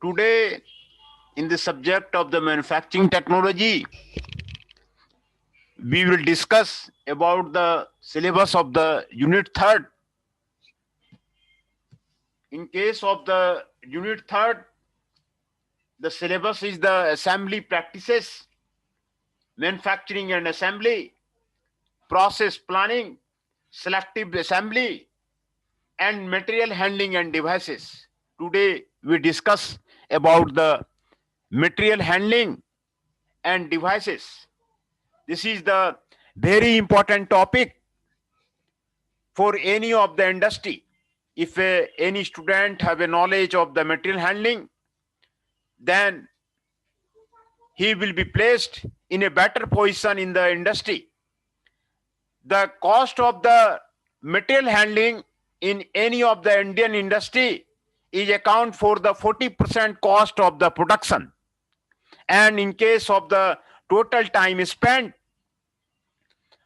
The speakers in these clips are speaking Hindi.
Today, in the subject of the manufacturing technology, we will discuss about the syllabus of the unit third. In case of the unit third, the syllabus is the assembly practices, manufacturing and assembly, process planning, selective assembly, and material handling and devices. Today, we discuss about the material handling and devices. This is the very important topic for any of the industry. If any student have a knowledge of the material handling, then he will be placed in a better position in the industry. The cost of the material handling in any of the Indian industry is account for the 40% cost of the production. And in case of the total time spent,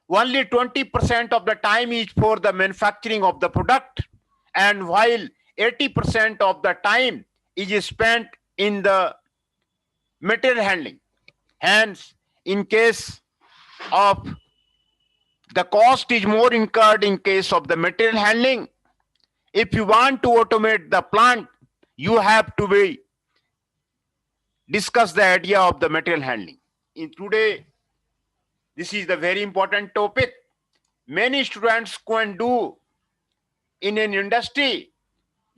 only 20% of the time is for the manufacturing of the product, and while 80% of the time is spent in the material handling. Hence, in case of the cost is more incurred in case of the material handling. If you want to automate the plant, you have to be discuss the idea of the material handling. In today, this is the very important topic. Many students can do in an industry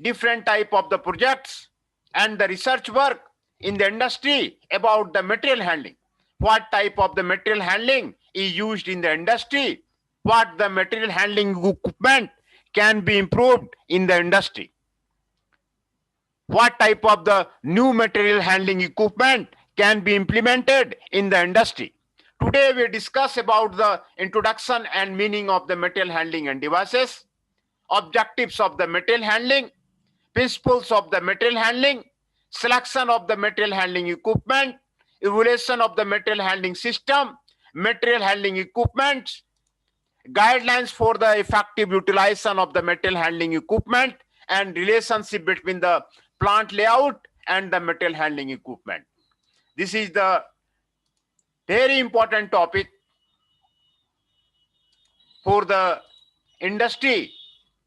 different type of the projects and the research work in the industry about the material handling. What type of the material handling is used in the industry? What the material handling equipment can be improved in the industry? What type of the new material handling equipment can be implemented in the industry? Today we discuss about the introduction and meaning of the material handling and devices, objectives of the material handling, principles of the material handling, selection of the material handling equipment, evaluation of the material handling system, material handling equipment, guidelines for the effective utilization of the material handling equipment, and relationship between the plant layout and the material handling equipment. This is the very important topic for the industry.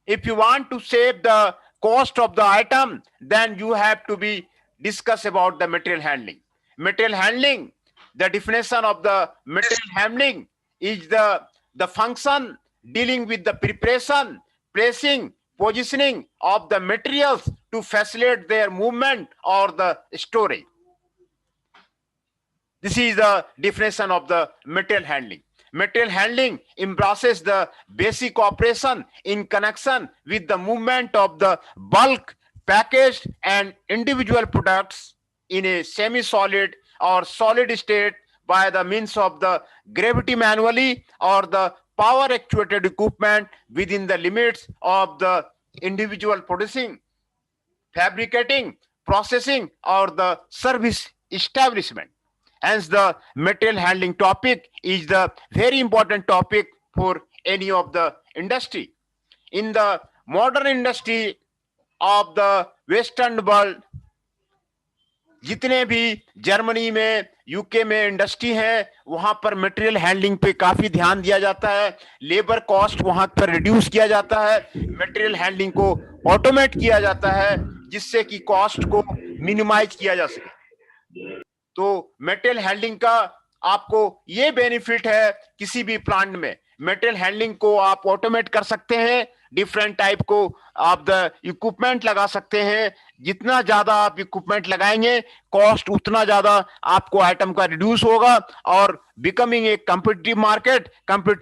If you want to save the cost of the item, then you have to be discuss about the material handling. Material handling, the definition of the material handling is the function dealing with the preparation, placing, positioning of the materials to facilitate their movement or the storage. This is the definition of the material handling. Material handling embraces the basic operation in connection with the movement of the bulk, packaged, and individual products in a semi-solid or solid state by the means of the gravity manually or the power actuated equipment within the limits of the individual producing, fabricating, processing, or the service establishment. Hence, the material handling topic is the very important topic for any of the industry. In the modern industry of the Western world, जितने भी जर्मनी में, यूके में इंडस्ट्री है, वहां पर मटेरियल हैंडलिंग पे काफी ध्यान दिया जाता है, लेबर कॉस्ट वहां पर रिड्यूस किया जाता है, मटेरियल हैंडलिंग को ऑटोमेट किया जाता है जिससे कि कॉस्ट को मिनिमाइज किया जा सके. तो मटेरियल हैंडलिंग का आपको ये बेनिफिट है, किसी भी प्लांट में मटेरियल हैंडलिंग को आप ऑटोमेट कर सकते हैं, डिफरेंट टाइप को आप द इक्विपमेंट लगा सकते हैं. जितना ज्यादा आप इक्विपमेंट लगाएंगे, कॉस्ट उतना ज्यादा आपको आइटम का रिड्यूस होगा और बिकमिंग ए कंपीटिटिव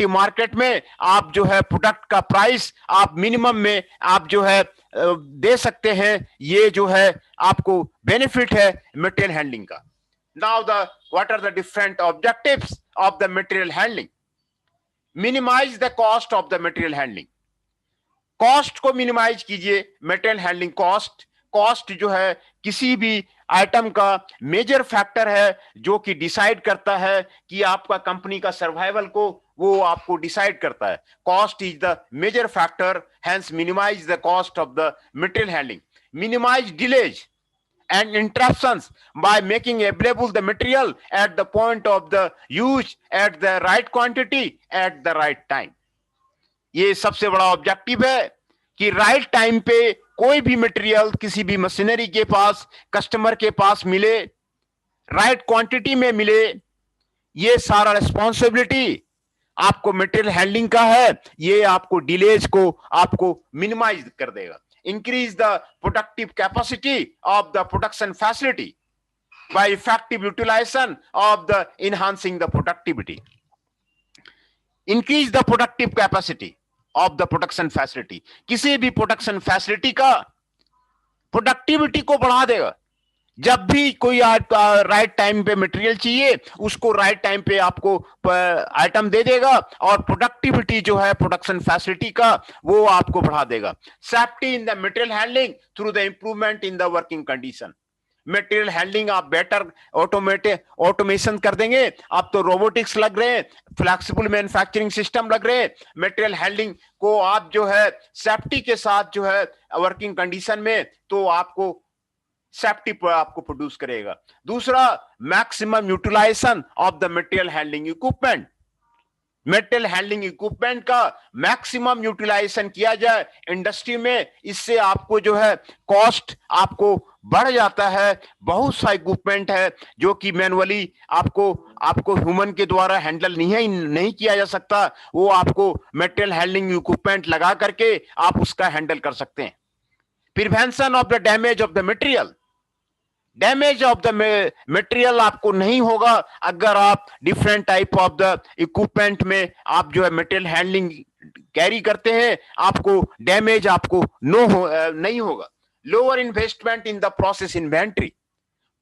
मार्केट में आप जो है प्रोडक्ट का प्राइस आप मिनिमम में आप जो है दे सकते हैं. ये जो है आपको बेनिफिट है मटेरियल हैंडलिंग का. Now, what are the different objectives of the material handling? Minimize the cost of the material handling. Cost को मिनिमाइज कीजिए. मटेरियल हैंडलिंग कॉस्ट जो है किसी भी आइटम का मेजर फैक्टर है जो कि डिसाइड करता है कि आपका कंपनी का सर्वाइवल को वो आपको डिसाइड करता है. Cost is the major factor, hence minimise the cost of the material handling. Minimise delays and interruptions by making available the material at the point of the use at the right quantity at the right time. ये सबसे बड़ा ऑब्जेक्टिव है कि राइट टाइम पे कोई भी मटेरियल किसी भी मशीनरी के पास, कस्टमर के पास मिले, राइट क्वांटिटी में मिले। ये सारा रिस्पॉन्सिबिलिटी आपको मटेरियल हैंडलिंग का है। ये आपको डिलेज को आपको मिनिमाइज कर देगा। Increase the productive capacity of the production facility by effective utilisation of the enhancing the productivity. Increase the productive capacity of the production facility, किसी भी प्रोडक्शन फैसिलिटी का प्रोडक्टिविटी को बढ़ा देगा। जब भी कोई राइट टाइम पे मटेरियल चाहिए, उसको राइट टाइम पे आपको आइटम दे देगा और प्रोडक्टिविटी जो है प्रोडक्शन फैसिलिटी का वो आपको बढ़ा देगा। Safety in the material handling through the improvement in the working condition. Material handling आप बेटर ऑटोमेशन कर देंगे। अब तो रोबोटिक्स लग रहे हैं, फ्लेक्सिबल मैन्युफैक्चरिंग सिस्टम लग रहे हैं। मटेरियल हैंडलिंग को आप जो है सेफ्टी के साथ जो है वर्किंग कंडीशन में, तो आपको सेफ्टी पर आपको प्रोड्यूस करेगा। दूसरा, maximum utilisation of the material handling equipment. Material handling equipment का मैक्सिमम यूटिलाइजेशन किया जाए इंडस्ट्री में, इससे आपको जो है कॉस्ट आपको बढ़ जाता है। बहुत सा इक्विपमेंट है जो कि मैनुअली आपको ह्यूमन के द्वारा हैंडल नहीं किया जा सकता, वो आपको मटेरियल हैंडलिंग इक्विपमेंट लगा करके आप उसका हैंडल कर सकते हैं। Prevention of the damage of the material. Damage of the material आपको नहीं होगा अगर आप different type of the equipment में आप जो है मटेरियल हैंडलिंग कैरी करते हैं, आपको डैमेज आपको नहीं होगा। Lower investment in the process inventory.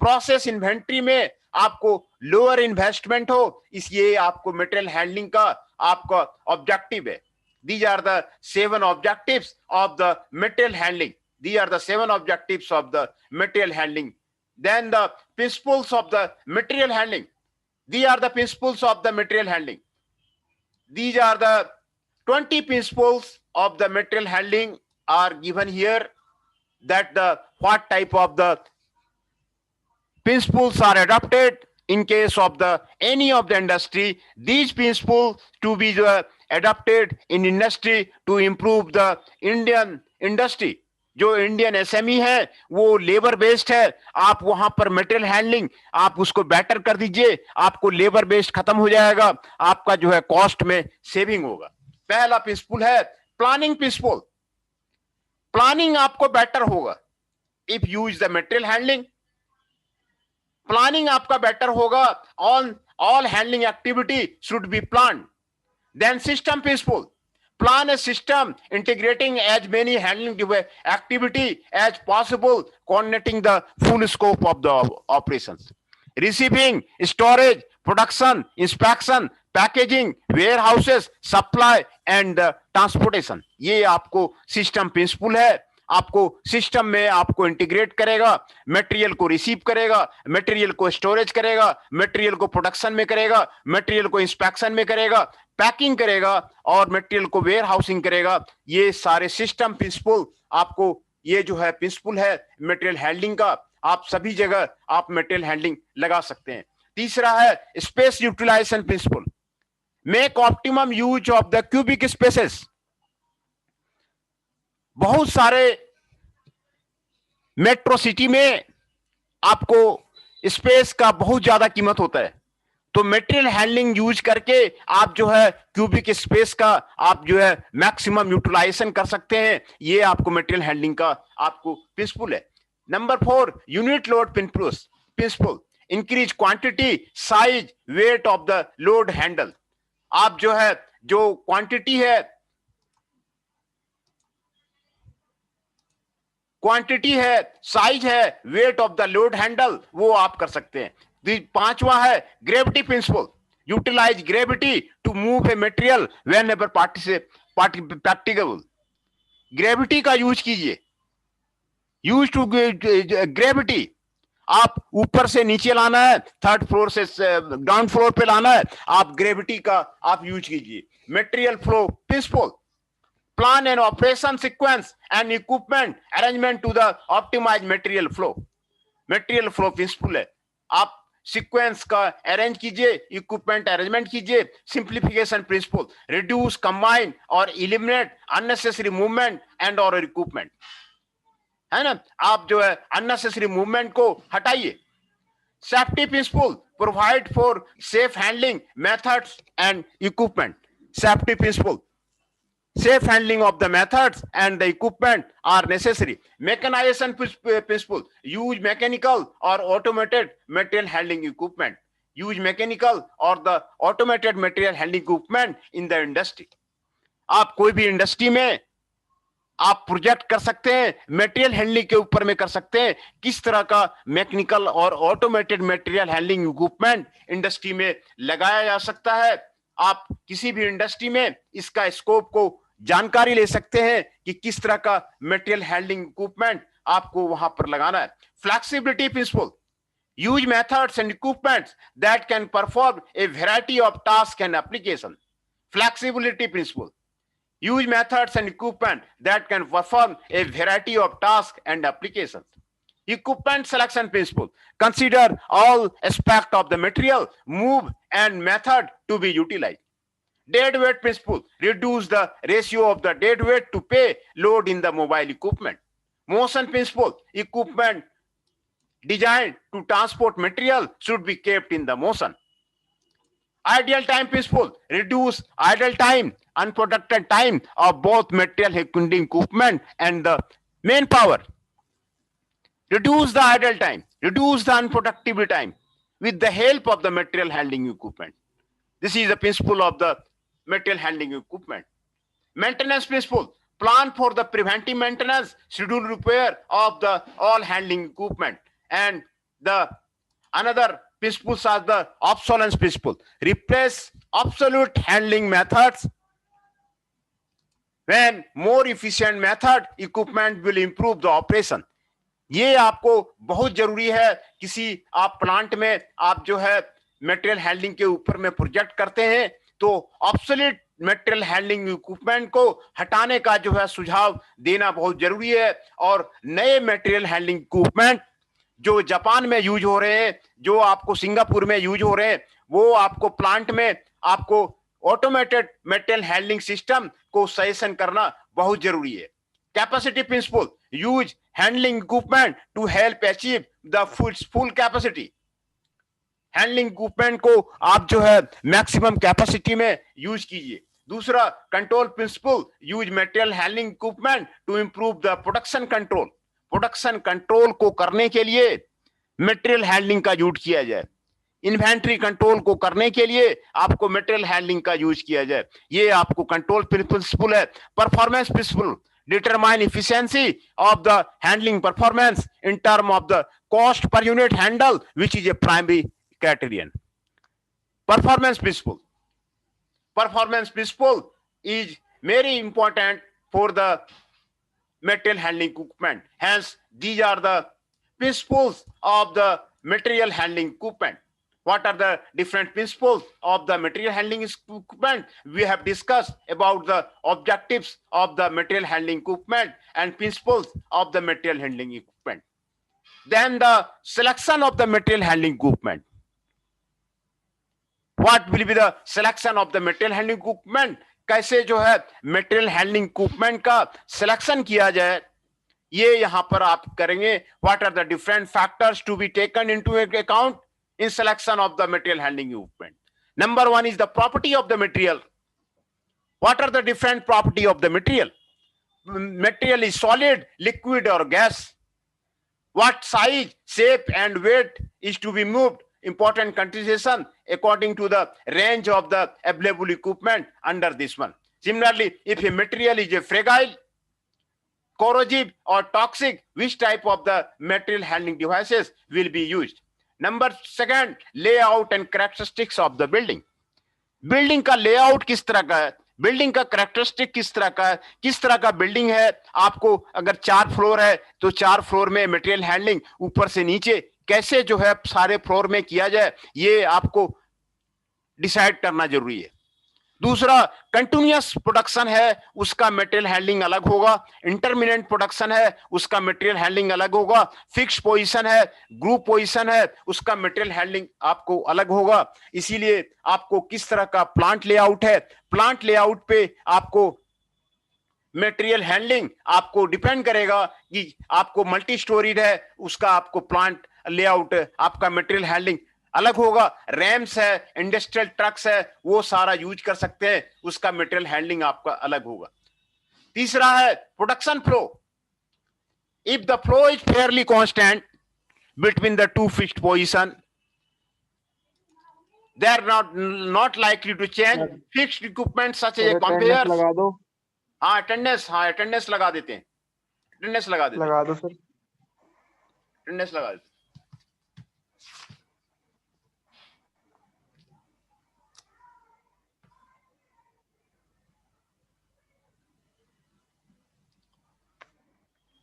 Process inventory में आपको लोअर इन्वेस्टमेंट हो, इसलिए आपको मटेरियल हैंडलिंग का आपका ऑब्जेक्टिव है। These are the 7 objectives of the material handling. These are the 7 objectives of the material handling. Then the principles of the material handling. These are the principles of the material handling. These are the 20 principles of the material handling are given here, that the what type of the principles are adopted in case of the any of the industry. These principles to be adopted in industry to improve the Indian industry. जो इंडियन एसएमई है वो लेबर बेस्ड है। आप वहां पर मटेरियल हैंडलिंग आप उसको बेटर कर दीजिए, आपको लेबर बेस्ड खत्म हो जाएगा, आपका जो है कॉस्ट में सेविंग होगा। पहला प्रिंसिपल है प्लानिंग प्रिंसिपल। प्लानिंग आपको बेटर होगा if use the material handling. Planning आपका बेटर होगा। All handling activity should be plan. Then system principle. Plan a system integrating as many handling activity as possible, coordinating the full scope of the operations. Receiving, storage, production, inspection, packaging, warehouses, supply and transportation. ये आपको सिस्टम प्रिंसिपल है। आपको सिस्टम में आपको इंटीग्रेट करेगा, मटेरियल को रिसीव करेगा, मटेरियल को स्टोरेज करेगा, मटेरियल को प्रोडक्शन में करेगा, मटेरियल को इंस्पेक्शन में करेगा, पैकिंग करेगा और मटेरियल को वेयर हाउसिंग करेगा। ये सारे सिस्टम प्रिंसिपल आपको, ये जो है प्रिंसिपल है मटेरियल हैंडलिंग का, आप सभी जगह आप मटेरियल हैंडलिंग लगा सकते हैं। तीसरा है space utilisation principle. Make optimum use of the cubic spaces. बहुत सारे मेट्रो सिटी में आपको स्पेस का बहुत ज्यादा कीमत होता है, तो मटेरियल हैंडलिंग यूज करके आप जो है क्यूबिक स्पेस का आप जो है मैक्सिमम यूटिलाइजेशन कर सकते हैं। ये आपको मटेरियल हैंडलिंग का आपको प्रिंसिपल है। Number 4 unit load principle. Increase quantity, size, weight of the load handle. आप जो है जो क्वांटिटी है, साइज है, weight of the load handle, वो आप कर सकते हैं। 5वां है gravity principle. Utilise gravity to move a material whenever practicable. Gravity का यूज कीजिए। Use to gravity. आप ऊपर से नीचे लाना है, थर्ड फ्लोर से ग्राउंड फ्लोर पे लाना है, आप ग्रेविटी का आप यूज कीजिए। Material flow principal. Plan an operation sequence and equipment arrangement to the optimize material flow. Material flow principle है। आप सीक्वेंस का अरेंज कीजिए, इक्विपमेंट अरेंजमेंट कीजिए, सिंप्लीफिकेशन प्रिंसिपल, रिड्यूस, कंबाइन और इलिमिनेट अननेसेसरी मूवमेंट एंड और इक्विपमेंट, है ना। आप जो है अननेसेसरी मूवमेंट को हटाइए। Safety principle, provide for safe handling methods and equipment. Safety principle, safe handling of the methods and the equipment are necessary. Mechanization principle, use mechanical or automated material handling equipment. Use mechanical or the automated material handling equipment in the industry. आप कोई भी इंडस्ट्री में आप प्रोजेक्ट कर सकते हैं, मटेरियल हैंडलिंग के ऊपर में कर सकते हैं, किस तरह का मैकेनिकल और automated material handling equipment industry में लगाया जा सकता है। आप किसी भी इंडस्ट्री में इसका स्कोप को जानकारी ले सकते हैं कि किस तरह का मटेरियल हैंडलिंग इक्विपमेंट आपको वहां पर लगाना है। Flexibility principle, use methods and equipments that can perform a variety of task and application. Flexibility principle, use methods and equipment that can perform a variety of tasks and applications. Equipment selection principle, consider all aspects of the material, move and method to be utilized. Dead weight principle, reduce the ratio of the dead weight to pay load in the mobile equipment. Motion principle, equipment designed to transport material should be kept in the motion. Ideal time principle, reduce idle time, unproductive time of both material handling equipment and the manpower. Reduce the idle time, reduce the unproductive time with the help of the material handling equipment. This is the principle of the material handling equipment. Maintenance principle, plan for the preventive maintenance, schedule repair of the all handling equipment. And the another principles are the obsolescence principle, replace obsolete handling methods when more efficient method equipment will improve the operation. ये आपको बहुत जरूरी है। किसी आप प्लांट में आप जो है मटेरियल हैंडलिंग के ऊपर में प्रोजेक्ट करते हैं तो ऑब्सोलीट मटेरियल हैंडलिंग इक्विपमेंट को हटाने का जो है सुझाव देना बहुत जरूरी है और नए मटेरियल हैंडलिंग इक्विपमेंट जो जापान में यूज हो रहे हैं, जो आपको सिंगापुर में यूज हो रहे हैं, वो आपको प्लांट में आपको ऑटोमेटेड मटेरियल हैंडलिंग सिस्टम को सजेशन करना बहुत जरूरी है। Capacity principle, use handling equipment to help achieve the full capacity. Handling equipment को आप जो है मैक्सिमम कैपेसिटी में यूज कीजिए। दूसरा control principle, use material handling equipment to improve the production control. Production control को करने के लिए मटेरियल हैंडलिंग का यूज किया जाए। इन्वेंटरी कंट्रोल को करने के लिए आपको मटेरियल हैंडलिंग का यूज किया जाए। ये आपको कंट्रोल प्रिंसिपल है। Performance principle, determine efficiency of the handling performance in term of the cost per unit handle, which is a primary criterion. Performance principle is very important for the material handling equipment. Hence, these are the principles of the material handling equipment. What are the different principles of the material handling equipment? We have discussed about the objectives of the material handling equipment and principles of the material handling equipment. Then the selection of the material handling equipment. What will be the selection of the material handling equipment? कैसे जो है material handling equipment का selection किया जाए, ये यहाँ पर आप करेंगे। What are the different factors to be taken into account in selection of the material handling equipment? Number one is the property of the material. What are the different property of the material? Material is solid, liquid or gas. What size, shape and weight is to be moved? Important consideration according to the range of the available equipment under this one. Similarly, if a material is a fragile, corrosive or toxic, which type of the material handling devices will be used? Number second, layout and characteristics of the building. Building का लेआउट किस तरह का है, बिल्डिंग का कैरेक्टरिस्टिक किस तरह का है, किस तरह का बिल्डिंग है। आपको अगर 4 फ्लोर है तो 4 फ्लोर में मटेरियल हैंडलिंग ऊपर से नीचे कैसे जो है सारे फ्लोर में किया जाए, ये आपको डिसाइड करना जरूरी है। दूसरा कंटिन्यूअस प्रोडक्शन है, उसका मटेरियल हैंडलिंग अलग होगा। इंटरमिनेंट प्रोडक्शन है, उसका मटेरियल हैंडलिंग अलग होगा। फिक्स्ड पोजीशन है, ग्रुप पोजीशन है, उसका मटेरियल हैंडलिंग आपको अलग होगा। इसीलिए आपको किस तरह का प्लांट लेआउट है, प्लांट लेआउट पे आपको मटेरियल हैंडलिंग आपको डिपेंड करेगा कि आपको मल्टी स्टोरीड है, उसका आपको प्लांट लेआउट आपका मटेरियल हैंडलिंग अलग होगा। रैम्स है, इंडस्ट्रियल ट्रक्स है, वो सारा यूज कर सकते हैं, उसका मटेरियल हैंडलिंग आपका अलग होगा। तीसरा है production flow. If the flow is fairly constant between the two fixed position, they are not likely to change. Fixed equipment such as a conveyor लगा दो। हाँ अटेंडेंस लगा देते हैं, अटेंडेंस लगा देते हैं, लगा दो सर, अटेंडेंस लगा देते हैं।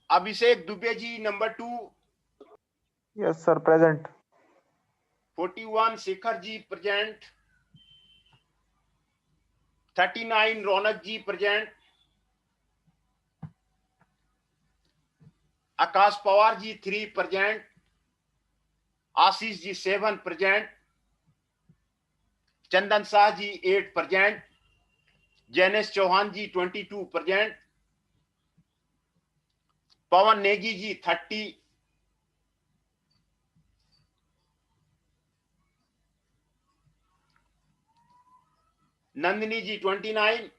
Abhishek Dubey ji number 2। Yes sir, present. 41 Shekhar ji present. 39 Raunak ji present. Akash Pawar ji 3 present. Ashish ji 7 present. Chandan Shah ji 8 present. Jainesh Chauhan ji 22 present. Pawan Negi ji 30। Nandini ji 29।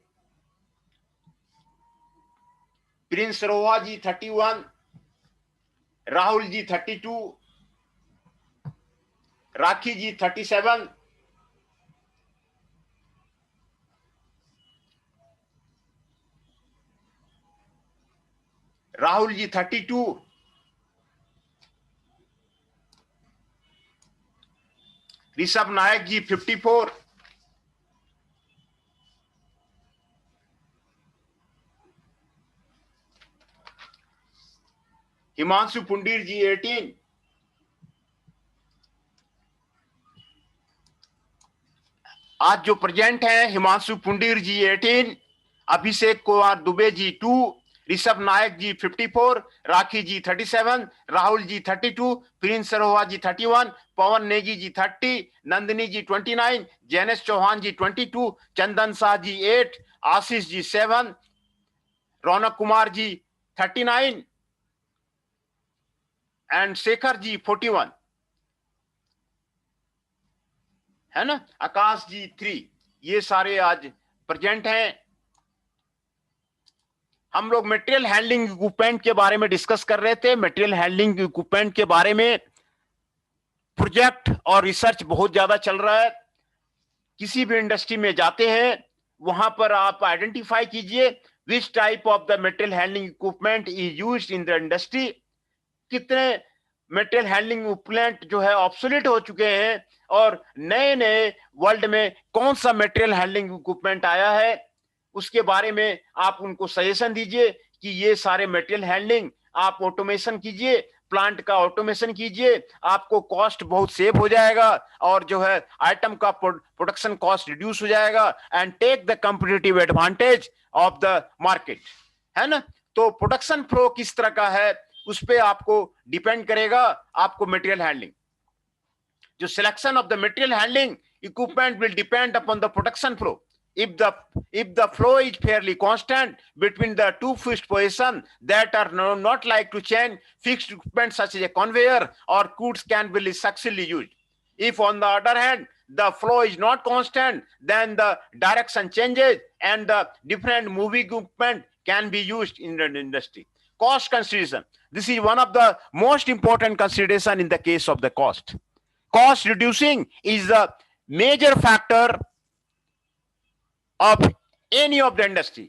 Prince Roha ji 31। Rahul ji 32। Rakhi ji 37। Rahul ji 32। Rishabh Nayak ji 54। Himanshu Pundir ji 18। आज जो प्रेजेंट है हिमांशु पुंडीर जी 18, अभिषेक कुमार दुबे जी 2, ऋषभ नायक जी 54, राखी जी 37, राहुल जी 32, प्रिंस सरोहा जी 31, पवन नेगी जी 30, नंदिनी जी 29, जैनेश चौहान जी 22, चंदन शाह जी 8, आशीष जी 7, रौनक कुमार जी 39 एंड शेखर जी 41 है ना। आकाश जी 3, ये सारे आज प्रेजेंट हैं। हम लोग मटेरियल हैंडलिंग इक्विपमेंट के बारे में डिस्कस कर रहे थे। मटेरियल हैंडलिंग इक्विपमेंट के बारे में प्रोजेक्ट और रिसर्च बहुत ज्यादा चल रहा है। किसी भी इंडस्ट्री में जाते हैं, वहां पर आप आइडेंटिफाई कीजिए which type of the material handling equipment is used in the industry. कितने मटेरियल हैंडलिंग इक्विपमेंट जो है ऑब्सोलीट हो चुके हैं और नए नए वर्ल्ड में कौन सा मटेरियल हैंडलिंग इक्विपमेंट आया है, उसके बारे में आप उनको सजेशन दीजिए कि ये सारे मटेरियल हैंडलिंग आप ऑटोमेशन कीजिए, प्लांट का ऑटोमेशन कीजिए, आपको कॉस्ट बहुत सेव हो जाएगा और जो है आइटम का प्रोडक्शन कॉस्ट रिड्यूस हो जाएगा and take the competitive advantage of the market, है ना। तो प्रोडक्शन फ्लो किस तरह का है उस पे आपको डिपेंड करेगा आपको मटेरियल हैंडलिंग। जो selection of the material handling equipment will depend upon the production flow. If the flow is fairly constant between the two fixed positions that are not like to change, fixed equipment such as a conveyor or goods can be successfully used. If on the other hand the flow is not constant, then the direction changes and the different moving equipment can be used in the industry. Cost consideration. This is one of the most important consideration in the case of the cost. Cost reducing is the major factor of any of the industry.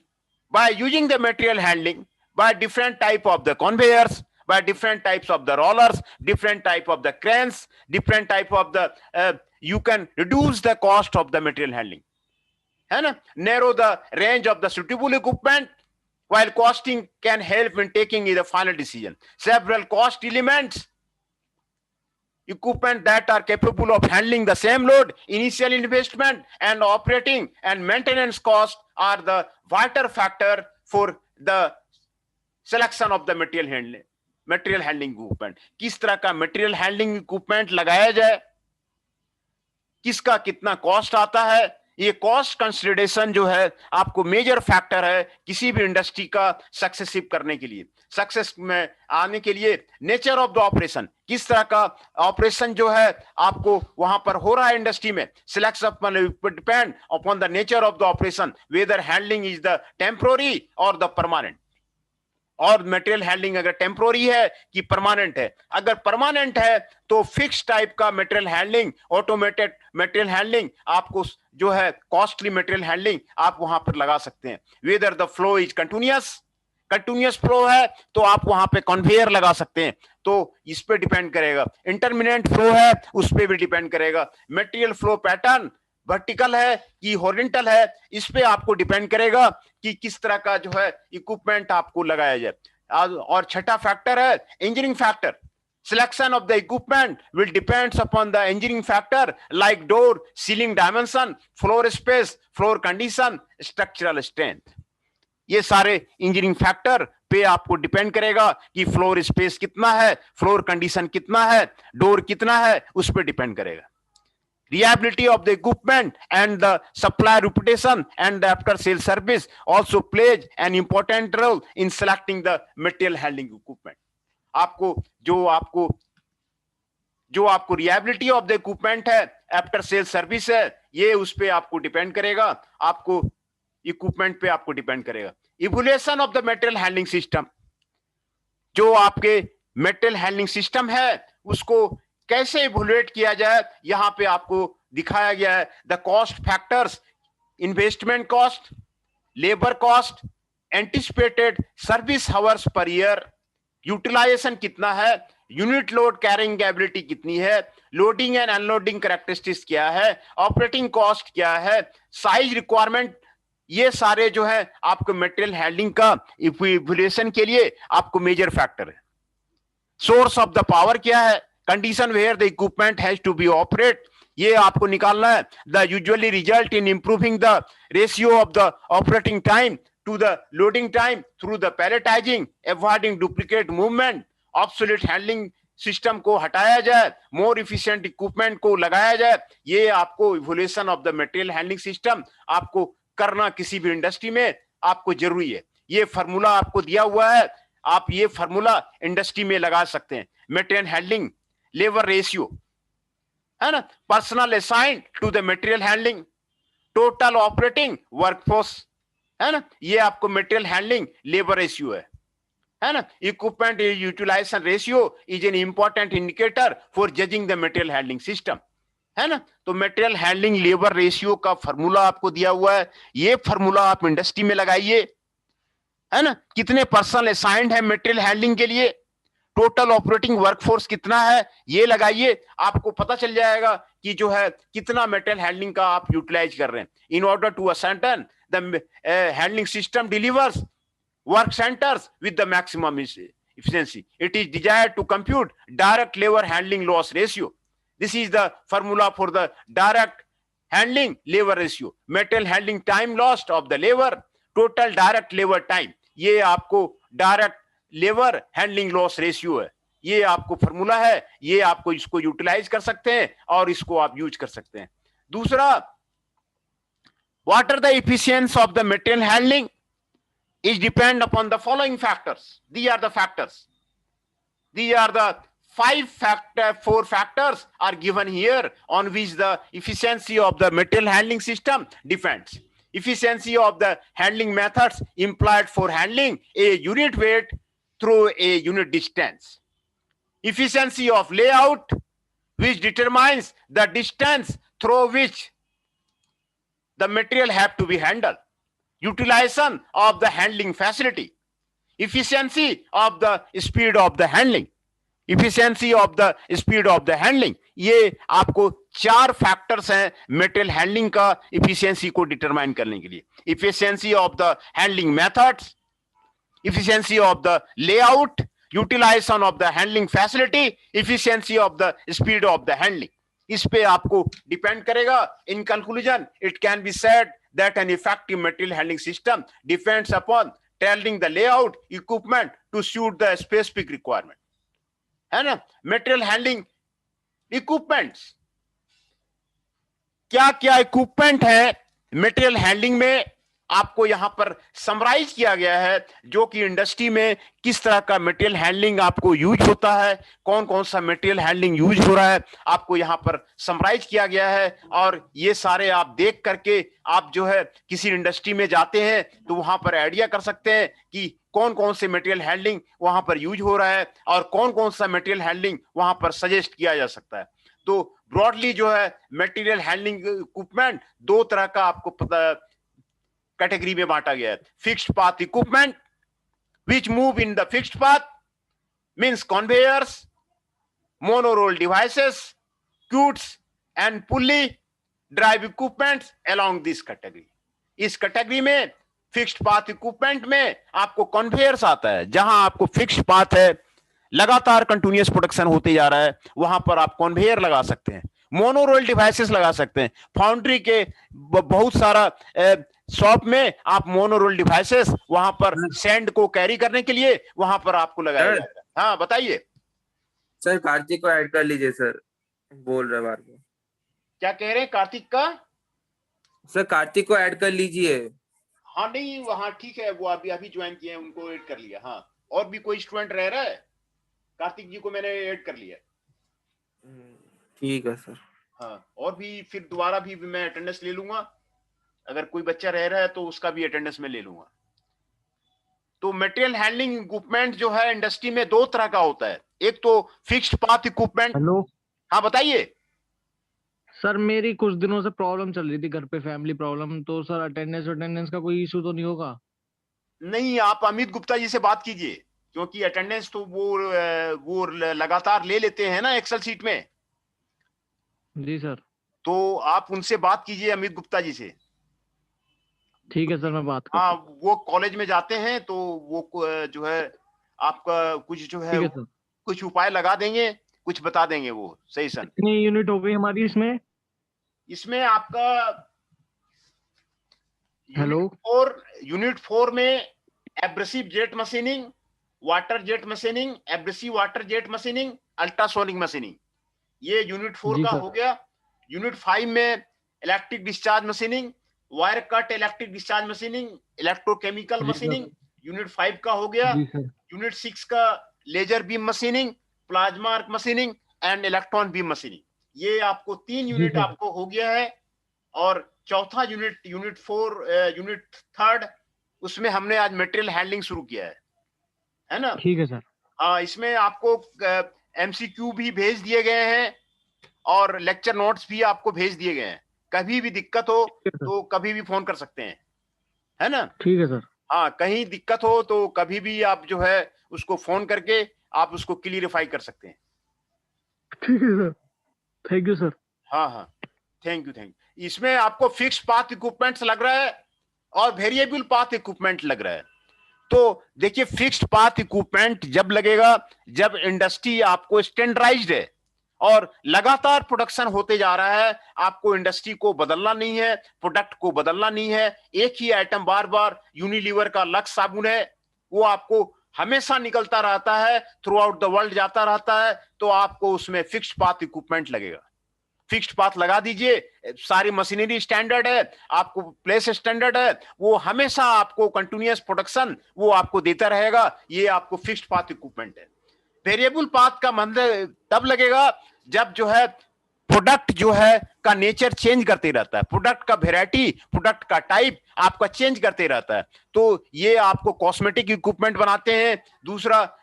By using the material handling, by different type of the conveyors, by different types of the rollers, different type of the cranes, different type of the you can reduce the cost of the material handling, है ना। Narrow the range of the suitable equipment, while costing can help in taking the final decision. Several cost elements equipment that are capable of handling the same load. Initial investment and operating and maintenance cost are the vital factor for the selection of the material handling equipment. किस तरह का material handling equipment लगाया जाए, किसका कितना कॉस्ट आता है, ये कॉस्ट कंसिडरेशन जो है आपको मेजर फैक्टर है किसी भी इंडस्ट्री का सक्सेसिव करने के लिए, सक्सेस में आने के लिए. नेचर ऑफ द ऑपरेशन, किस तरह का ऑपरेशन जो है आपको वहां पर हो रहा है इंडस्ट्री में, selection depend upon the nature of the operation, whether handling is the temporary और द परमानेंट. और मटेरियल हैंडलिंग अगर टेम्पोररी है कि परमानेंट है. अगर परमानेंट है तो फिक्स टाइप का material handling, automated material handling, आपको जो है कॉस्टली मटेरियल हैंडलिंग आप वहां पर लगा सकते हैं. Whether the flow is continuous flow है तो आप वहां पे कन्वेयर लगा सकते हैं, तो इस पे डिपेंड करेगा. इंटरमिनेंट फ्लो है उस पे भी डिपेंड करेगा. मटेरियल फ्लो पैटर्न वर्टिकल है कि हॉरिजॉन्टल है, इस पे आपको डिपेंड करेगा कि किस तरह का जो है इक्विपमेंट आपको लगाया जाए. और छठा फैक्टर है engineering factor. Selection of the equipment will depends upon the engineering factor like door, ceiling dimension, floor space, floor condition, structural strength. ये सारे इंजीनियरिंग फैक्टर पे आपको डिपेंड करेगा कि फ्लोर स्पेस कितना है, फ्लोर कंडीशन कितना है, डोर कितना है, उस पे डिपेंड करेगा. Reliability of the equipment and the supply reputation and the after sales service also plays an important role in selecting the material handling equipment. जो आपको रिलायबिलिटी ऑफ द इक्विपमेंट है, आफ्टर सेल सर्विस है, ये उस पे आपको डिपेंड करेगा, आपको इक्विपमेंट पे आपको डिपेंड करेगा. Evolution of the material handling system, जो आपके मटेरियल हैंडलिंग सिस्टम है उसको कैसे इवोल्यूएट किया जाए, यहां पे आपको दिखाया गया है. The cost factors, investment cost, labour cost, anticipated service hours per year, utilisation कितना है, यूनिट लोड कैरिंग एबिलिटी कितनी है, लोडिंग एंड अनलोडिंग कैरेक्टरिस्टिक्स क्या है, ऑपरेटिंग कॉस्ट क्या है, साइज रिक्वायरमेंट, ये सारे जो है आपको मटेरियल हैंडलिंग का इवोल्यूशन के लिए आपको मेजर फैक्टर है. सोर्स ऑफ द पावर क्या है, condition where the equipment has to be operate, ये आपको निकालना है. The usually result in improving the ratio of the operating time to the loading time through the palletizing, avoiding duplicate movement, obsolete handling system को हटाया जाए, मोर इफिशिएंट इक्विपमेंट को लगाया जाए. ये आपको evolution of the material handling system आपको करना किसी भी इंडस्ट्री में आपको जरूरी है. ये फार्मूला आपको दिया हुआ है, आप ये फार्मूला इंडस्ट्री में लगा सकते हैं. मटेरियल हैंडलिंग लेबर रेशियो है ना, personal assigned to the material handling, total operating workforce है ना, ये आपको मटेरियल हैंडलिंग लेबर रेशियो है ना. Equipment utilisation ratio is an important indicator for judging the material handling system है ना. तो मटेरियल हैंडलिंग लेबर रेशियो का फार्मूला आपको दिया हुआ है, ये फार्मूला आप इंडस्ट्री में लगाइए है ना. कितने पर्सन असाइंड है मटेरियल हैंडलिंग के लिए, टोटल ऑपरेटिंग वर्कफोर्स कितना है, ये लगाइए, आपको पता चल जाएगा कि जो है कितना मटेरियल हैंडलिंग का आप यूटिलाइज कर रहे हैं. In order to ascertain the handling system delivers work centers with the maximum efficiency, it is desired to compute direct labor handling loss ratio. This is the formula for the direct handling labor ratio. Material handling time lost of the labor, total direct labor time, ये आपको direct labor handling loss ratio है. ये आपको फॉर्मूला है, ये आपको इसको यूटिलाइज कर सकते हैं और इसको आप यूज कर सकते हैं. दूसरा, what are the efficiency of the material handling is depend upon the following factors. These are the factors. These are the four factors are given here on which the efficiency of the material handling system depends. Efficiency of the handling methods employed for handling a unit weight through a unit distance. Efficiency of layout, which determines the distance through which the material have to be handled. Utilization of the handling facility. Efficiency of the speed of the handling. Efficiency of the speed of the handling. ये आपको 4 फैक्टर्स हैं मटेरियल हैंडलिंग का इफिशियंसी को डिटरमाइन करने के लिए. Efficiency of the handling methods, efficiency of the layout, utilization of the handling facility, efficiency of the speed of the handling. इस पे आपको डिपेंड करेगा. In conclusion, it can be said that an effective material handling system depends upon tailoring the layout equipment to suit the specific requirement. है ना? Material handling equipments, क्या क्या इक्विपमेंट है मटेरियल हैंडलिंग में, आपको यहां पर समराइज किया गया है, जो कि इंडस्ट्री में किस तरह का मटेरियल हैंडलिंग आपको यूज होता है, कौन कौन सा मटेरियल हैंडलिंग यूज हो रहा है, आपको यहां पर समराइज किया गया है. और ये सारे आप देख करके आप जो है किसी इंडस्ट्री में जाते हैं तो वहां पर आइडिया कर सकते हैं कि कौन कौन से मटेरियल हैंडलिंग वहां पर यूज हो रहा है और कौन कौन सा मटेरियल हैंडलिंग वहां पर सजेस्ट किया जा सकता है. तो ब्रॉडली जो है मटेरियल हैंडलिंग इक्विपमेंट दो तरह का आपको पता कैटेगरी में बांटा गया है. Fixed path equipment which move in the fixed path means conveyors, monorail devices, chutes and pulley drive equipments along this category. इस कैटेगरी में फिक्स्ड पाथ इक्विपमेंट में आपको कन्वेयर्स आता है, जहां आपको फिक्स्ड पाथ है, लगातार कंटिन्यूअस प्रोडक्शन होते जा रहा है, वहां पर आप कन्वेयर लगा सकते हैं, मोनोरोल डिवाइसेस लगा सकते हैं. फाउंड्री के बहुत सारा शॉप में आप मोनोरोल डिवाइसेस वहां पर सैंड को कैरी करने के लिए वहां पर आपको लगाया जाएगा. हाँ बताइए सर. कार्तिक को ऐड कर लीजिए सर, बोल रहे बार को. क्या कह रहे हैं कार्तिक का? सर कार्तिक को ऐड कर लीजिए. हाँ नहीं वहां ठीक है, वो अभी अभी ज्वाइन किए हैं, उनको ऐड कर लिया. हाँ और भी कोई स्टूडेंट रह रहा है? कार्तिक जी को मैंने ऐड कर लिया. ठीक है सर. हाँ और भी फिर दोबारा भी मैं अटेंडेंस ले लूंगा, अगर कोई बच्चा रह रहा है तो उसका भी अटेंडेंस में ले लूंगा. तो मटेरियल हैंडलिंग इक्विपमेंट जो है इंडस्ट्री में दो तरह का होता है. एक तो फिक्स्ड पाथ इक्विपमेंट. हेलो हाँ बताइए. सर, मेरी कुछ दिनों से प्रॉब्लम चल रही थी घर पे, फैमिली प्रॉब्लम. तो सर अटेंडेंस का कोई इशू तो नहीं होगा? नहीं, आप अमित गुप्ता जी से बात कीजिए, क्योंकि अटेंडेंस तो वो लगातार ले लेते हैं ना एक्सेल सीट में. जी सर. तो आप उनसे बात कीजिए, अमित गुप्ता जी से. ठीक है सर, मैं बात करता हाँ हूँ. वो कॉलेज में जाते हैं तो वो जो है आपका कुछ जो है ठीक है सर. कुछ उपाय लगा देंगे, कुछ बता देंगे वो सही सन. कितनी यूनिट हो गई हमारी इसमें? इसमें आपका हेलो यूनिट 4 में abrasive jet machining, water jet machining, abrasive water jet machining, ultrasonic machining, ये यूनिट 4 जी का सर. हो गया. यूनिट 5 में electric discharge machining, wire cut electric discharge machining, electrochemical जी सर. मशीनिंग, यूनिट 5 का हो गया. जी सर. यूनिट 6 का laser beam machining, plasma arc machining and electron beam machining. ये आपको 3 यूनिट सर. आपको हो गया है. और चौथा यूनिट 4 यूनिट 3 उसमें हमने आज मटेरियल हैंडलिंग शुरू किया है ना. ठीक है सर. हाँ इसमें आपको एमसीक्यू भी भेज दिए गए हैं और लेक्चर नोट्स भी आपको भेज दिए गए हैं. कभी भी दिक्कत हो तो कभी भी फोन कर सकते हैं, है ना. ठीक है सर. हाँ कहीं दिक्कत हो तो कभी भी आप जो है उसको फोन करके आप उसको क्लियरिफाई कर सकते हैं. ठीक है सर. Thank you sir. हाँ हाँ थैंक यू. इसमें आपको फिक्स पाथ इक्विपमेंट्स लग रहा है और वेरिएबल पाथ इक्विपमेंट लग रहा है. तो देखिए फिक्स्ड पाथ इक्विपमेंट जब लगेगा जब इंडस्ट्री आपको स्टैंडर्डाइज्ड है और लगातार प्रोडक्शन होते जा रहा है. आपको इंडस्ट्री को बदलना नहीं है, प्रोडक्ट को बदलना नहीं है. एक ही आइटम बार बार, यूनिलीवर का लक्स साबुन है, वो आपको हमेशा निकलता रहता है, थ्रू आउट द वर्ल्ड जाता रहता है. तो आपको उसमें फिक्स्ड पाथ इक्विपमेंट लगेगा. फिक्स्ड पाथ लगा दीजिए. सारी मशीनरी स्टैंडर्ड है, आपको प्लेस स्टैंडर्ड है, वो हमेशा आपको कंटिन्यूअस प्रोडक्शन वो आपको देता रहेगा. ये आपको फिक्स्ड पाथ इक्विपमेंट है. वेरिएबल पाथ का मतलब तब लगेगा जब जो है प्रोडक्ट जो है का नेचर चेंज करते रहता है, प्रोडक्ट का वेराइटी, प्रोडक्ट का टाइप आपका चेंज करते रहता है. तो ये आपको कॉस्मेटिक इक्विपमेंट बनाते हैं. दूसरा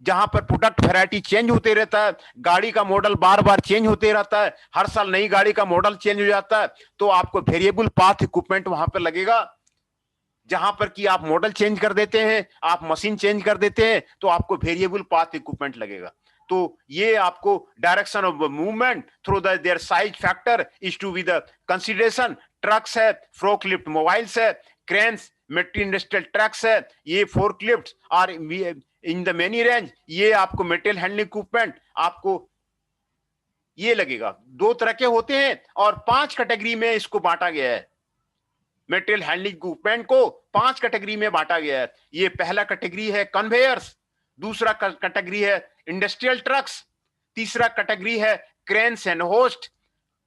जहां पर प्रोडक्ट वैरायटी चेंज होते रहता है, गाड़ी का मॉडल बार बार चेंज होते रहता है, हर साल नई गाड़ी का मॉडल चेंज हो जाता है. तो आपको वेरिएबल पाथ इक्विपमेंट वहां पर लगेगा. जहां पर कि आप मॉडल चेंज कर देते हैं, आप मशीन चेंज कर देते हैं, तो आपको वेरिएबल पाथ इक्विपमेंट लगेगा. तो ये आपको direction of movement through their size factor is to be the consideration. Trucks है, फोर्कलिफ्ट मोबाइल्स है, क्रेन्स, मेट्री इंडस्ट्रियल ट्रक्स है, ये फोर्कलिफ्ट और इन द मेनी रेंज ये आपको मेटेरियल हैंडलिंग इक्विपमेंट आपको ये लगेगा। दो तरह के होते हैं और 5 कैटेगरी में इसको बांटा गया है। मेटेरियल हैंडलिंग इक्विपमेंट को 5 कैटेगरी में बांटा गया है। ये पहला कैटेगरी है कन्वेयर्स, दूसरा कैटेगरी है इंडस्ट्रियल ट्रक्स, तीसरा कैटेगरी है क्रेन्स एंड होस्ट,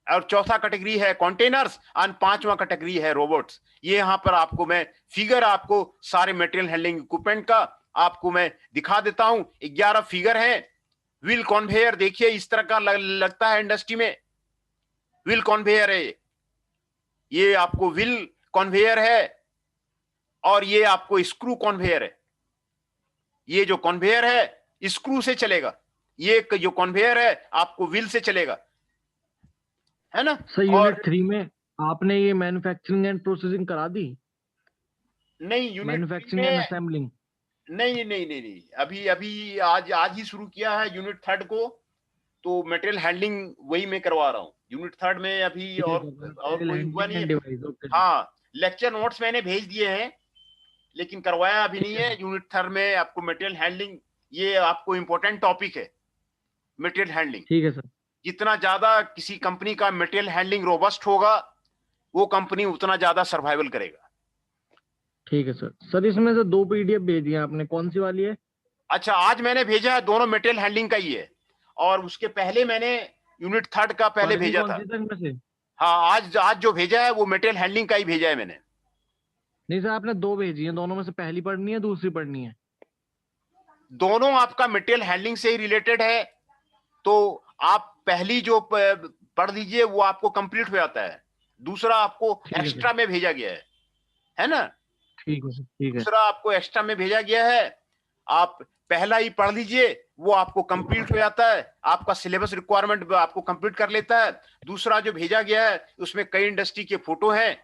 और चौथा कैटेगरी है कंटेनर्स, और पांचवा कैटेगरी है रोबोट्स। ये यहाँ पर आपको मैं फिगर आपको सारे मटेरियल हैंडलिंग इक्विपमेंट का आपको मैं दिखा देता हूं। 11 फिगर है। व्हील कन्वेयर देखिए इस तरह का लगता है इंडस्ट्री में, व्हील कन्वेयर है ये आपको व्हील कन्वेयर है, और ये आपको स्क्रू कन्वेयर है। ये जो कन्वेयर है स्क्रू से चलेगा, ये जो कन्वेयर है आपको व्हील से चलेगा, है ना। सर यूनिट 3 में आपने ये मैन्युफैक्चरिंग एंड प्रोसेसिंग करा दी? नहीं, यूनिट मैन्युफैक्चरिंग एंड असेंबलिंग नहीं, अभी आज ही शुरू किया है यूनिट 3 को, तो मटेरियल हैंडलिंग वही मैं करवा रहा हूँ यूनिट 3 में अभी। और कोई हुआ नहीं है। हाँ, लेक्चर नोट्स मैंने भेज दिए हैं लेकिन करवाया अभी नहीं है। यूनिट 3 में आपको मटेरियल हैंडलिंग, ये आपको इंपॉर्टेंट टॉपिक है मटेरियल हैंडलिंग। ठीक है सर। जितना ज्यादा किसी कंपनी का मटेरियल हैंडलिंग रोबस्ट होगा वो कंपनी उतना ज्यादा सर्वाइवल करेगा। ठीक है सर। सर इसमें से 2 पीडीएफ भेजी है आपने, कौन सी वाली है? अच्छा, आज मैंने भेजा है, दोनों मटेरियल हैंडलिंग का ही है, और उसके पहले मैंने यूनिट 3 का पहले भेजा था। हाँ, आज जो भेजा है वो मटेरियल हैंडलिंग का ही भेजा है मैंने। नहीं सर, आपने 2 भेजी है, दोनों में से पहली पढ़नी है दूसरी पढ़नी है? दोनों आपका मटेरियल हैंडलिंग से ही रिलेटेड है, तो आप पहली जो पढ़ लीजिए वो आपको कंप्लीट हो जाता है। दूसरा आपको एक्स्ट्रा में भेजा गया है ना। ठीक है सर, ठीक है। दूसरा आपको एक्स्ट्रा में भेजा गया है, आप पहला ही पढ़ लीजिए, वो आपको कंप्लीट हो जाता है, आपका सिलेबस रिक्वायरमेंट आपको कंप्लीट कर लेता है। दूसरा जो भेजा गया है उसमें कई इंडस्ट्री के फोटो हैं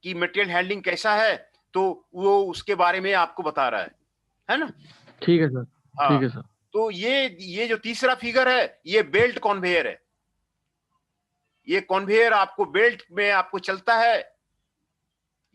कि मटेरियल हैंडलिंग कैसा है, तो वो उसके बारे में आपको बता रहा है ना। ठीक है सर। हाँ, ठीक है सर। तो ये जो तीसरा फिगर है ये बेल्ट कन्वेयर है। ये कन्वेयर आपको बेल्ट में आपको चलता है।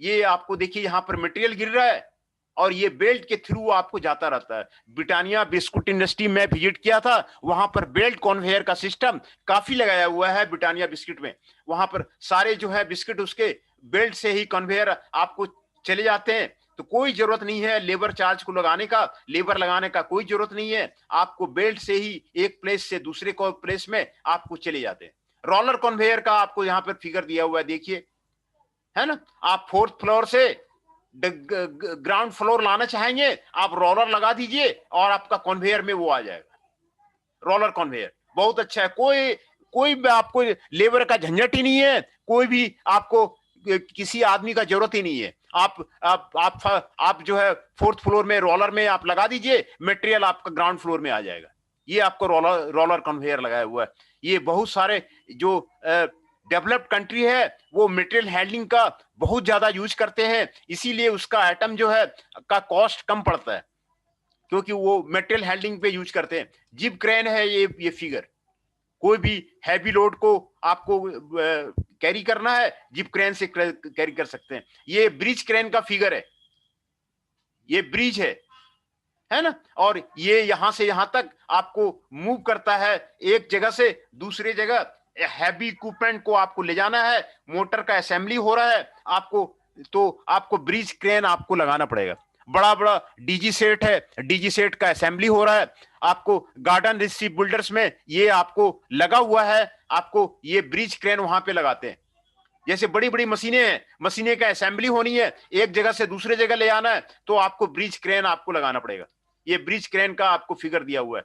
ये आपको देखिए यहाँ पर मटेरियल गिर रहा है और ये बेल्ट के थ्रू आपको जाता रहता है। ब्रिटानिया बिस्कुट इंडस्ट्री में विजिट किया था, वहां पर बेल्ट कन्वेयर का सिस्टम काफी लगाया हुआ है ब्रिटानिया बिस्किट में। वहां पर सारे जो है बिस्किट उसके बेल्ट से ही कन्वेयर आपको चले जाते हैं, तो कोई जरूरत नहीं है लेबर चार्ज को लगाने का, लेबर लगाने का कोई जरूरत नहीं है। आपको बेल्ट से ही एक प्लेस से दूसरे को प्लेस में आपको चले जाते हैं। रोलर कन्वेयर का आपको यहाँ पर फिगर दिया हुआ है, देखिए, है ना। आप 4th फ्लोर से ग्राउंड फ्लोर लाना चाहेंगे, आप रोलर लगा दीजिए और आपका कन्वेयर में वो आ जाएगा। रोलर कन्वेयर बहुत अच्छा है, कोई आपको लेबर का झंझट ही नहीं है, कोई भी आपको किसी आदमी का जरूरत ही नहीं है। आप जो है 4th फ्लोर में रोलर में आप लगा दीजिए, मटेरियल आपका ग्राउंड फ्लोर में आ जाएगा। ये आपको रोलर कन्वेयर लगाया हुआ है। ये बहुत सारे जो डेवलप्ड कंट्री है वो मटेरियल हैंडलिंग का बहुत ज्यादा यूज करते हैं, इसीलिए उसका आइटम जो है का कॉस्ट कम पड़ता है, क्योंकि वो मटेरियल हैंडलिंग पे यूज करते हैं। जिप क्रेन है ये फिगर, कोई भी हैवी लोड को आपको कैरी करना है जिप क्रेन से कैरी कर सकते हैं। ये ब्रिज क्रेन का फिगर है, ये ब्रिज है ना, और ये यहां से यहां तक आपको मूव करता है, एक जगह से दूसरी जगह हैवी इक्विपमेंट को आपको ले जाना है, मोटर का असेंबली हो रहा है आपको, तो आपको ब्रिज क्रेन आपको लगाना पड़ेगा। बड़ा बड़ा डीजी सेट है, डीजी सेट का असेंबली हो रहा है आपको गार्डन रिसीव बिल्डर्स में, ये आपको लगा हुआ है, आपको ये ब्रिज क्रेन वहां पे लगाते हैं। जैसे बड़ी बड़ी मशीनें हैं, मशीनें का असेंबली होनी है, एक जगह से दूसरे जगह ले आना है, तो आपको ब्रिज क्रेन आपको लगाना पड़ेगा। ये ब्रिज क्रेन का आपको फिगर दिया हुआ है,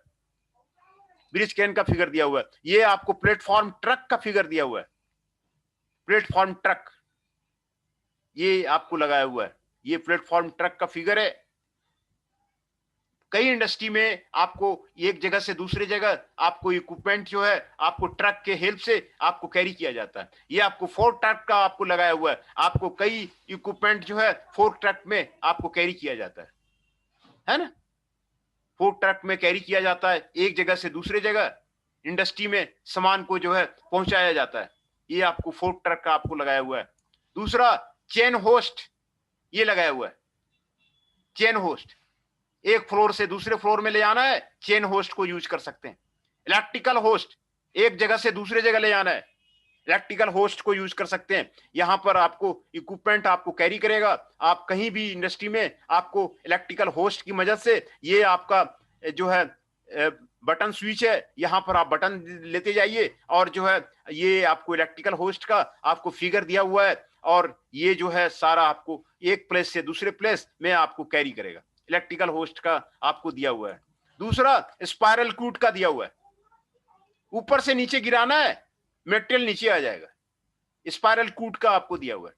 ब्रिज क्रेन का फिगर दिया हुआ है। ये आपको प्लेटफॉर्म ट्रक का फिगर दिया हुआ है, प्लेटफॉर्म ट्रक ये आपको लगाया हुआ है, ये प्लेटफॉर्म ट्रक का फिगर है। कई इंडस्ट्री में आपको एक जगह से दूसरी जगह आपको इक्विपमेंट जो है आपको ट्रक के हेल्प से आपको कैरी किया जाता है। ये आपको 4 ट्रक का आपको लगाया हुआ है, आपको कई इक्विपमेंट जो है 4 ट्रक में आपको कैरी किया जाता है ना। 4 ट्रक में कैरी किया जाता है, एक जगह से दूसरे जगह इंडस्ट्री में सामान को जो है पहुंचाया जाता है। ये आपको 4 ट्रक का आपको लगाया हुआ है। दूसरा चेन होस्ट ये लगाया हुआ है, चेन होस्ट एक फ्लोर से दूसरे फ्लोर में ले जाना है, चेन होस्ट को यूज कर सकते हैं। इलेक्ट्रिकल होस्ट, एक जगह से दूसरे जगह ले जाना है, इलेक्ट्रिकल होस्ट को यूज कर सकते हैं। यहां पर आपको इक्विपमेंट आपको कैरी करेगा। आप कहीं भी इंडस्ट्री में आपको इलेक्ट्रिकल होस्ट की मदद से, ये आपका जो है बटन स्विच है, यहां पर आप बटन लेते जाइए और जो है ये आपको इलेक्ट्रिकल होस्ट का आपको फिगर दिया हुआ है और ये जो है सारा आपको एक प्लेस से दूसरे प्लेस में आपको कैरी करेगा। इलेक्ट्रिकल होस्ट का आपको दिया हुआ है। दूसरा स्पाइरल कूट का दिया हुआ है, ऊपर से नीचे गिराना है, मटेरियल नीचे आ जाएगा। स्पाइरल कूट का आपको दिया हुआ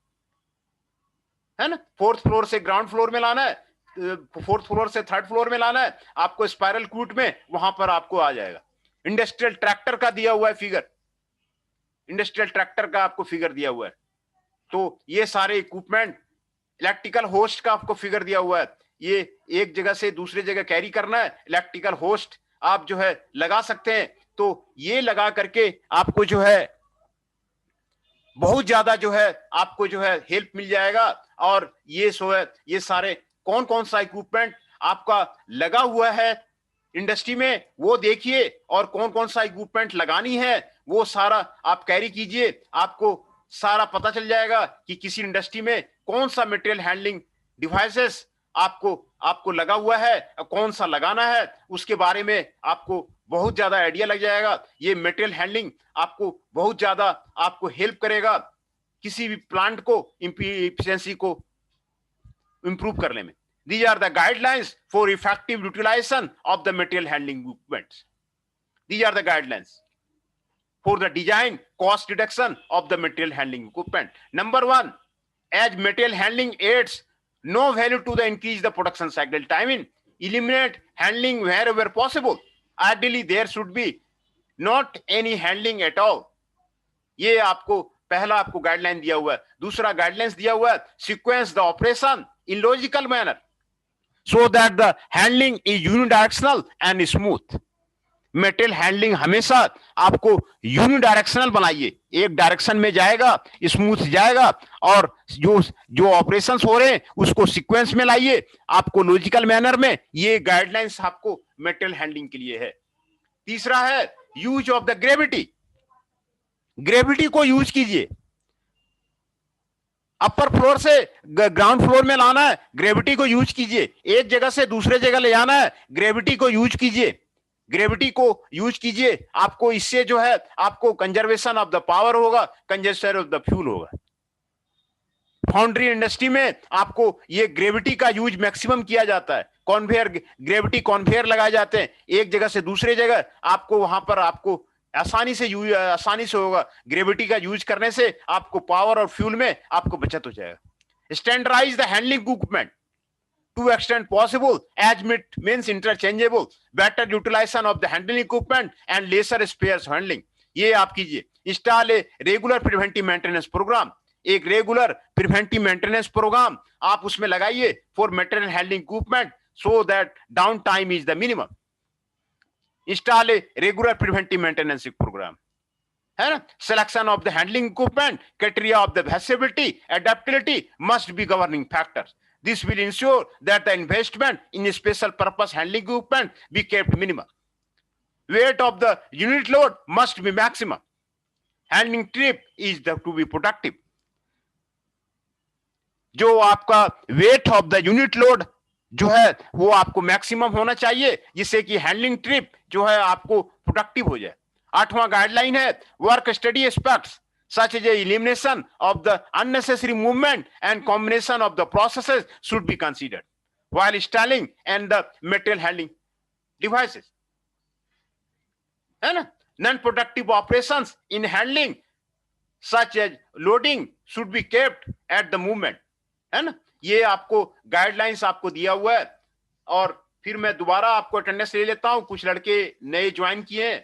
है ना। फोर्थ फ्लोर से ग्राउंड फ्लोर में लाना है, फोर्थ फ्लोर से थर्ड फ्लोर में लाना है, आपको स्पाइरल कूट में वहां पर आपको आ जाएगा। इंडस्ट्रियल ट्रैक्टर का दिया हुआ है फिगर, इंडस्ट्रियल ट्रैक्टर का आपको फिगर दिया हुआ है। तो ये सारे इक्विपमेंट, इलेक्ट्रिकल होस्ट का आपको फिगर दिया हुआ है। ये एक जगह से दूसरे जगह कैरी करना है, इलेक्ट्रिकल होस्ट आप जो है लगा सकते हैं। तो ये लगा करके आपको जो है बहुत ज्यादा जो है आपको जो है हेल्प मिल जाएगा। और ये सो है, ये सारे कौन कौन सा इक्विपमेंट आपका लगा हुआ है इंडस्ट्री में वो देखिए, और कौन कौन सा इक्विपमेंट लगानी है वो सारा आप कैरी कीजिए। आपको सारा पता चल जाएगा कि किसी इंडस्ट्री में कौन सा मटेरियल हैंडलिंग डिवाइसेस आपको लगा हुआ है, कौन सा लगाना है, उसके बारे में आपको बहुत ज्यादा आइडिया लग जाएगा। ये मटेरियल हैंडलिंग आपको बहुत ज्यादा आपको हेल्प करेगा किसी भी प्लांट को एफिशिएंसी को इंप्रूव करने में। These are the guidelines for effective utilization of the material handling equipment. These are the guidelines for the design cost reduction of the material handling equipment. Number one, as material handling aids no value to the increase the production cycle timing, eliminate handling wherever possible. Ideally, there should be not any handling at all. ये आपको पहला आपको गाइडलाइन दिया हुआ है। दूसरा गाइडलाइंस दिया हुआ है, sequence the operation in logical manner so that the handling is unidirectional and smooth. Material handling हमेशा आपको यूनिडायरेक्शनल बनाइए, एक डायरेक्शन में जाएगा, स्मूथ जाएगा, और जो ऑपरेशंस हो रहे हैं उसको सीक्वेंस में लाइए, आपको लॉजिकल मैनर में। ये गाइडलाइंस आपको मटेरियल हैंडलिंग के लिए है। तीसरा है use of the gravity, gravity को यूज कीजिए। अपर फ्लोर से ग्राउंड फ्लोर में लाना है, ग्रेविटी को यूज कीजिए। एक जगह से दूसरे जगह ले जाना है, ग्रेविटी को यूज कीजिए, ग्रेविटी को यूज कीजिए। आपको इससे जो है आपको कंजर्वेशन ऑफ द पावर होगा, कंजर्वेशन ऑफ द फ्यूल होगा। फाउंड्री इंडस्ट्री में आपको ये ग्रेविटी का यूज मैक्सिमम किया जाता है। कॉन्वेयर, ग्रेविटी कॉन्वेयर लगाए जाते हैं, एक जगह से दूसरे जगह आपको वहां पर आपको आसानी से होगा। ग्रेविटी का यूज करने से आपको पावर और फ्यूल में आपको बचत हो जाएगा। Standardise the handling equipment to extend possible as it means interchangeable, better utilisation of the handling equipment and lesser spares handling. ये आप कीजिए। Install a regular preventive maintenance programme, एक रेगुलर प्रिवेंटिव मेंटेनेंस प्रोग्राम आप उसमें लगाइए for material handling equipment so that down time is the minimum. Install a regular preventive maintenance program, है ना। Selection of the handling equipment, criteria of the visibility, adaptability must be governing factors. This will ensure that the investment in special purpose handling equipment be kept minimum. Weight of the unit load must be maximum. Handling trip is to be productive. जो आपका weight of the unit load जो है वो आपको मैक्सिमम होना चाहिए, जिससे कि हैंडलिंग ट्रिप जो है आपको प्रोडक्टिव हो जाए। 8वां गाइडलाइन है work study aspects such as elimination of the unnecessary movement and combination of the processes should be considered while installing and the material handling devices, है ना। non productive operations in handling such as loading should be kept at the movement, है ना। ये आपको गाइडलाइंस आपको दिया हुआ है। और फिर मैं दोबारा आपको अटेंडेंस ले लेता हूं, कुछ लड़के नए ज्वाइन किए हैं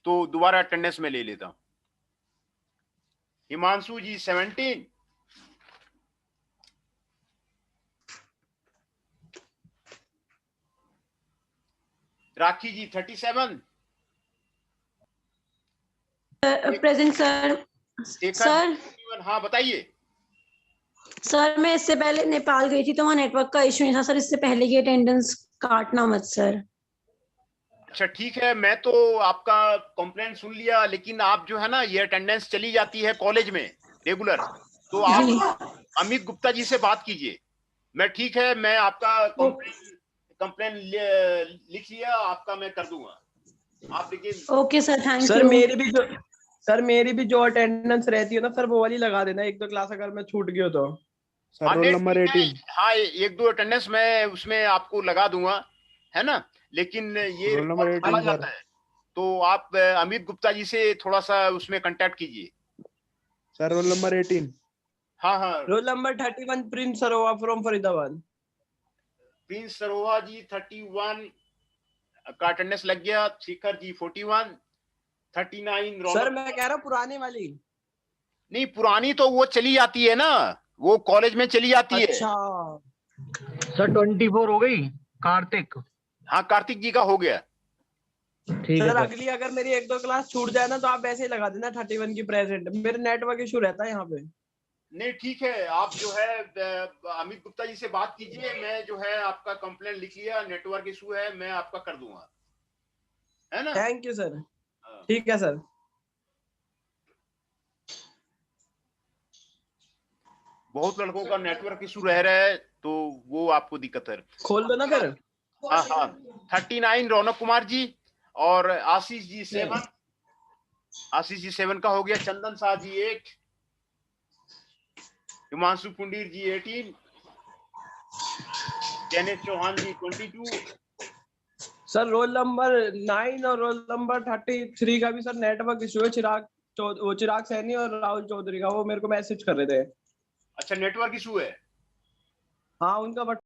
तो दोबारा अटेंडेंस में ले लेता हूं। हिमांशु जी 17, राखी जी 37, प्रेजेंट सर। सर हाँ बताइए। सर मैं इससे पहले नेपाल गई थी तो वहाँ नेटवर्क का इश्यू नहीं था सर, इससे पहले की अटेंडेंस काटना मत सर। अच्छा ठीक है, मैं तो आपका कंप्लेंट सुन लिया, लेकिन आप जो है ना, ये अटेंडेंस चली जाती है कॉलेज में रेगुलर, तो जी आप अमित गुप्ता जी से बात कीजिए। मैं ठीक है, मैं आपका कंप्लेंट लिख लिया आपका, मैं कर दूंगा। आप देखिए। Okay sir, thank sir you. मेरी भी जो अटेंडेंस रहती है ना सर, वो वाली लगा देना, एक दो क्लास अगर मैं छूट गई तो। सर हाँ, रोल नहीं, नंबर ठीक है। 18। हाँ, एक दो अटेंडेंस मैं उसमें आपको लगा दूंगा, है ना, लेकिन ये रोल नंबर रिकॉर्ड चला 18 सर। जाता है, तो आप अमित गुप्ता जी से थोड़ा सा उसमें कांटेक्ट कीजिए। Sir roll number 18। हाँ हाँ, roll number 31 Prince Sarova from Faridabad. Prince Sarova ji 31 का अटेंडेंस लग गया। शिखर जी 41, 39 सर रौनक। मैं कह रहा हूँ पुरानी वाली। नहीं, पुरानी तो वो चली जाती है ना, वो कॉलेज में चली जाती है। अच्छा सर 24 हो गई कार्तिक। हाँ, कार्तिक जी का हो गया। ठीक है सर, सर। अगली अगर मेरी एक दो क्लास छूट जाए ना, तो आप ऐसे ही लगा देना 31 की प्रेजेंट। मेरे नेटवर्क इशू रहता है यहाँ पे। नहीं ठीक है, आप जो है अमित गुप्ता जी से बात कीजिए। मैं जो है आपका कंप्लेंट लिख लिया, नेटवर्क इशू है, मैं आपका कर दूंगा, है ना। Thank you sir. हाँ। ठीक है सर। बहुत लड़कों का नेटवर्क इशू रह रहा है, तो वो आपको दिक्कत है। खोल दो ना फिर। हाँ हाँ, 39 रौनक कुमार जी, और आशीष जी 7। आशीष जी 7 का हो गया। चंदन Shah ji 8, Himanshu Pundir ji 18, Jainesh Chauhan ji 22। Sir roll number 9 और रोल नंबर 33 का भी सर नेटवर्क इशू है। चिराग सैनी और राहुल चौधरी का, वो मेरे को मैसेज कर रहे थे। अच्छा, नेटवर्क इशू है। हाँ, उनका